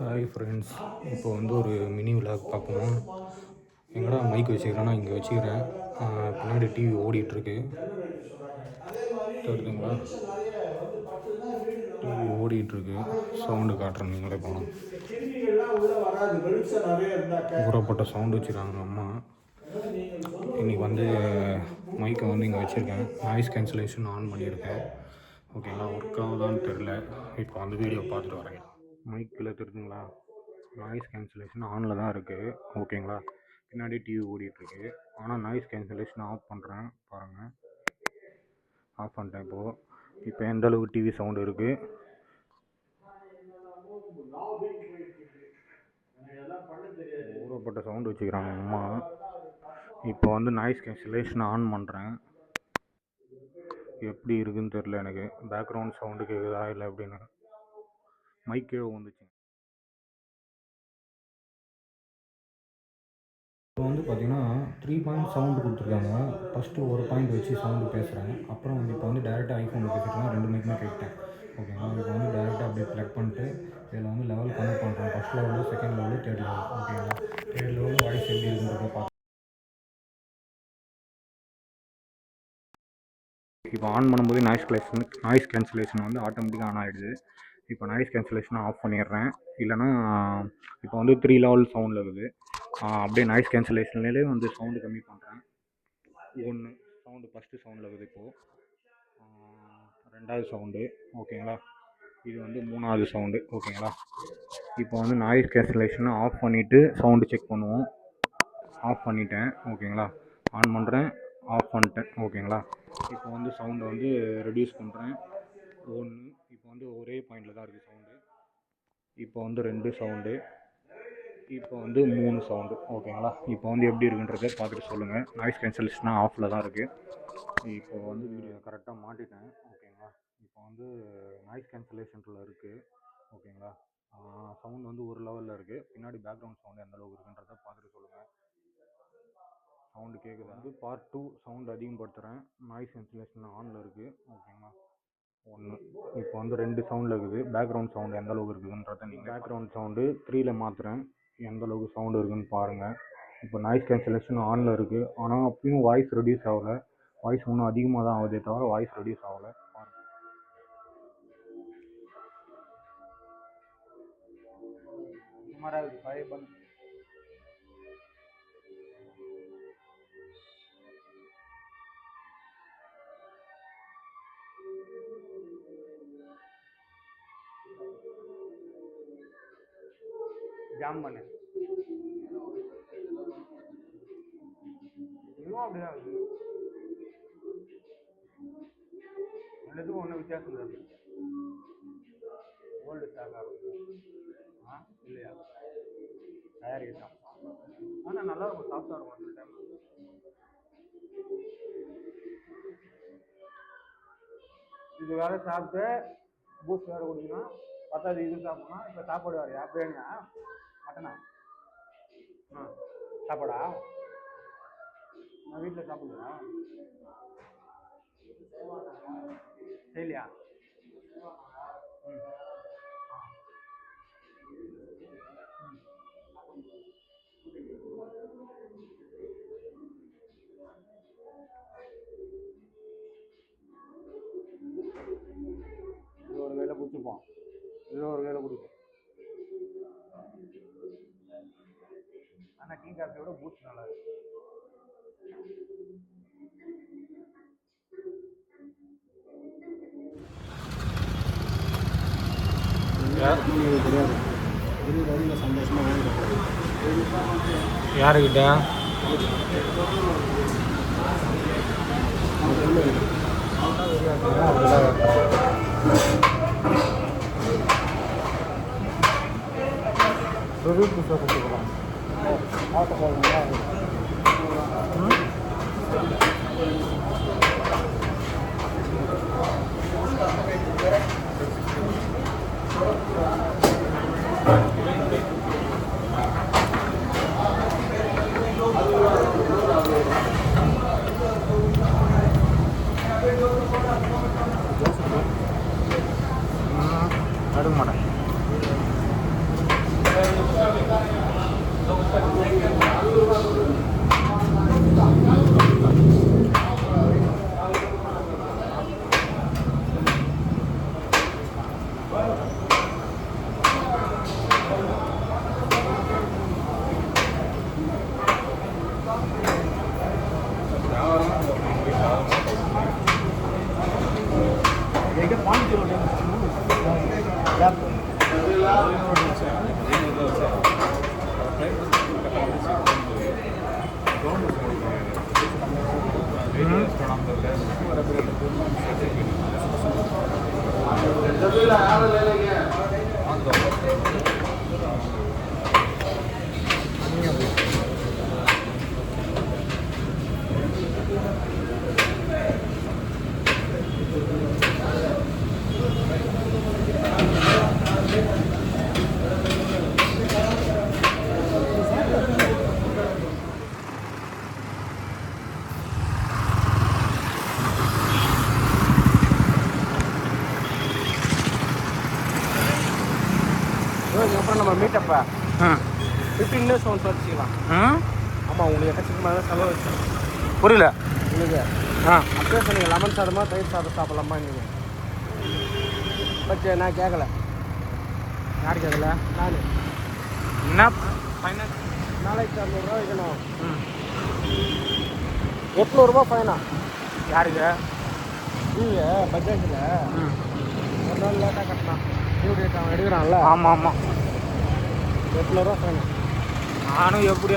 Hi friends, இப்போ வந்து ஒரு மினி விலாக் பார்ப்போம். எங்கடா மைக் வச்சுக்கிறேன்னா இங்கே வச்சுக்கிறேன். பின்னாடி டிவி ஓடிட்டுருக்கு, தெரியுதுங்களா? டிவி ஓடிட்டுருக்கு, சவுண்டு காட்டுறேன், நீங்களே போகலாம். ஊறப்பட்ட சவுண்டு வச்சுருக்காங்க அம்மா. இன்றைக்கி வந்து மைக்கை வந்து இங்கே வச்சுருக்கேன், நாய்ஸ் கேன்சலேஷன் ஆன் பண்ணியிருக்கேன். ஓகேங்களா, ஒர்க் ஆகுதான்னு தெரில. இப்போ வந்து வீடியோ பார்த்துட்டு வரேன். மைக்கில் தெரியுதுங்களா? நாய்ஸ் கேன்சலேஷன் ஆனில் தான் இருக்குது. ஓகேங்களா, பின்னாடி டிவி ஓடிட்டுருக்கு. ஆனால் நாய்ஸ் கேன்சலேஷன் ஆஃப் பண்ணுறேன் பாருங்கள். ஆஃப் பண்ணிட்டேன். இப்போ எந்த அளவுக்கு டிவி சவுண்டு இருக்குது. ஊறப்பட்ட சவுண்டு வச்சுக்கிறாங்க அம்மா. இப்போ வந்து நாய்ஸ் கேன்சலேஷன் ஆன் பண்ணுறேன். எப்படி இருக்குதுன்னு தெரில எனக்கு. பேக்ரவுண்ட் சவுண்டு கேட்குதா இல்லை அப்படின்னு. மைக்கே வந்துச்சு. இப்போ வந்து பார்த்தீங்கன்னா 3 பாயிண்ட் சவுண்டு கொடுத்துருக்காங்க. ஃபஸ்ட்டு ஒரு பாயிண்ட் வச்சு சவுண்டு பேசுகிறேன். அப்புறம் வந்து இப்போ வந்து டேரெக்டாக ஐஃபோனில் பேசிட்டுனா 2 மைக்குமே கேட்டேன். ஓகேங்களா, இப்போ வந்து டேரெக்டாக அப்படியே ப்ளக் பண்ணிட்டு இதில் வந்து லெவல் கனெக்ட் பண்ணுறேன். First level, second level, third level. ஓகேங்களா, தேர்ட் லெவலு வாய்ஸ் எப்படி இருக்குன்றத பார்த்து இப்போ ஆன் பண்ணும்போது நாய்ஸ் கேன்சலேஷன் வந்து ஆட்டோமேட்டிக்காக ஆன் ஆகிடுது. இப்போ நாய்ஸ் கேன்சலேஷனை ஆஃப் பண்ணிடுறேன். இல்லைனா இப்போ வந்து 3 லெவல் சவுண்டில் இருக்குது. அப்படியே நாய்ஸ் கேன்சலேஷன்லேயே வந்து சவுண்டு கம்மி பண்ணுறேன். 1 சவுண்டு ஃபஸ்ட்டு சவுண்டில் இருக்குது. இப்போது 2வது சவுண்டு. ஓகேங்களா, இது வந்து 3வது சவுண்டு. ஓகேங்களா, இப்போ வந்து நாய்ஸ் கேன்சலேஷனை ஆஃப் பண்ணிவிட்டு சவுண்டு செக் பண்ணுவோம். ஆஃப் பண்ணிட்டேன். ஓகேங்களா, ஆன் பண்ணுறேன், ஆஃப் பண்ணிட்டேன். ஓகேங்களா, இப்போ வந்து சவுண்டை வந்து ரெடியூஸ் பண்ணுறேன். 1. இப்போ வந்து ஒரே பாயிண்டில் தான் இருக்குது சவுண்டு. இப்போ வந்து 2 சவுண்டு. இப்போ வந்து 3 சவுண்டு. ஓகேங்களா, இப்போ வந்து எப்படி இருக்குன்றதை பார்த்துட்டு சொல்லுங்கள். நாய்ஸ் கேன்சலேஷனாக ஆஃபில் தான் இருக்குது. இப்போ வந்து வீடியோ கரெக்டாக மாட்டிட்டேன். ஓகேங்களா, இப்போ வந்து நாய்ஸ் கேன்சலேஷனில் இருக்குது. ஓகேங்களா, சவுண்ட் வந்து ஒரு லெவலில் இருக்குது. பின்னாடி பேக்ரவுண்ட் சவுண்டு எந்த அளவுக்கு இருக்குன்றதை பார்த்துட்டு சொல்லுங்கள். சவுண்டு கேட்குது. வந்து பார்ட் 2 சவுண்டு அதிகப்படுத்துகிறேன். நாய்ஸ் கேன்சலேஷன் ஆனில் இருக்குது. ஓகேங்களா, 1. இப்போ வந்து 2 சவுண்டில் இருக்குது. பேக்ரவுண்ட் சவுண்டு எந்த அளவுக்கு இருக்குதுன்றதை நீங்கள் பேக்ரவுண்ட் சவுண்டு 3ல் மாற்றுறேன். எந்த அளவுக்கு சவுண்டு இருக்குதுன்னு பாருங்கள். இப்போ நாய்ஸ் கேன்சலேஷன் ஆனில் இருக்குது. ஆனால் அப்பயும் வாய்ஸ் ரெடியூஸ் ஆகலை. வாய்ஸ் இன்னும் அதிகமாக தான் ஆகுதே தவிர வாய்ஸ் ரெடியூஸ் ஆகலை. பாருங்கள். இந்த மாதிரி ஆகுது. பழைய பண்ணு. ஜாம் பண்ணு. இதுவும் அப்படிதான் இருக்குது. ரெண்டுத்துக்கும் ஒன்றும் வித்தியாசம் இல்லை. ஓல்டு ஸ்டாக் ஆகுது. இல்லையா, தயாரிக்கிட்டான். ஆனால் நல்லா இருக்கும், சாஃப்டாக இருக்கும். அந்த டைம் இது வேறு சாப்பிட்டு பூஸ்ட் வேறு குடிக்கணும். 10வது இது சாப்பிட்ணும். இப்போ சாப்பாடு வேறையா? பிரியாணியா, மட்டனா? சாப்பாடா? நான் வீட்டில் சாப்பிடலையா? செய்யலையா? இது ஒரு கையில் குடிச்சுப்போம், இது ஒரு கையில் குடிப்போம். ஆனால் டீ காஃபியோட பூஸ்ட் நல்லா இருக்கு. தெரியாது. சந்தோஷமாக யாருக்கிட்ட கொடுத்துக்கலாம். எடுக்க மாட்டேன். அதுக்கப்புறம் நம்ம மீட்டப்போ ஆ 15 டேஸ் ஒன்ஸ் வச்சுக்கலாம். ஆமாம், உங்களுக்கு எக்கச்சக்கமாக செலவு வச்சு. புரியல உங்களுக்கு அப்படியே சொன்னீங்க லெமன் சாதமா தயிர் சாதம் சாப்பிடலாமா நீங்கள்? பட் நான் கேட்கல. யார் கேட்கல? நான் என்ன ஃபைனல் நாளைக்கு 200 வைக்கணும். 800 ஃபைனா? யாருக்கு? நீங்கள் பட்ஜெட்டில் ஒரு நாள் லேட்டாக கட்டலாம். டியூ டேட் அவன் எடுக்கிறான்ல. ஆமாம் ஆமாம், 800 ஃபைனா? நானும் எப்படி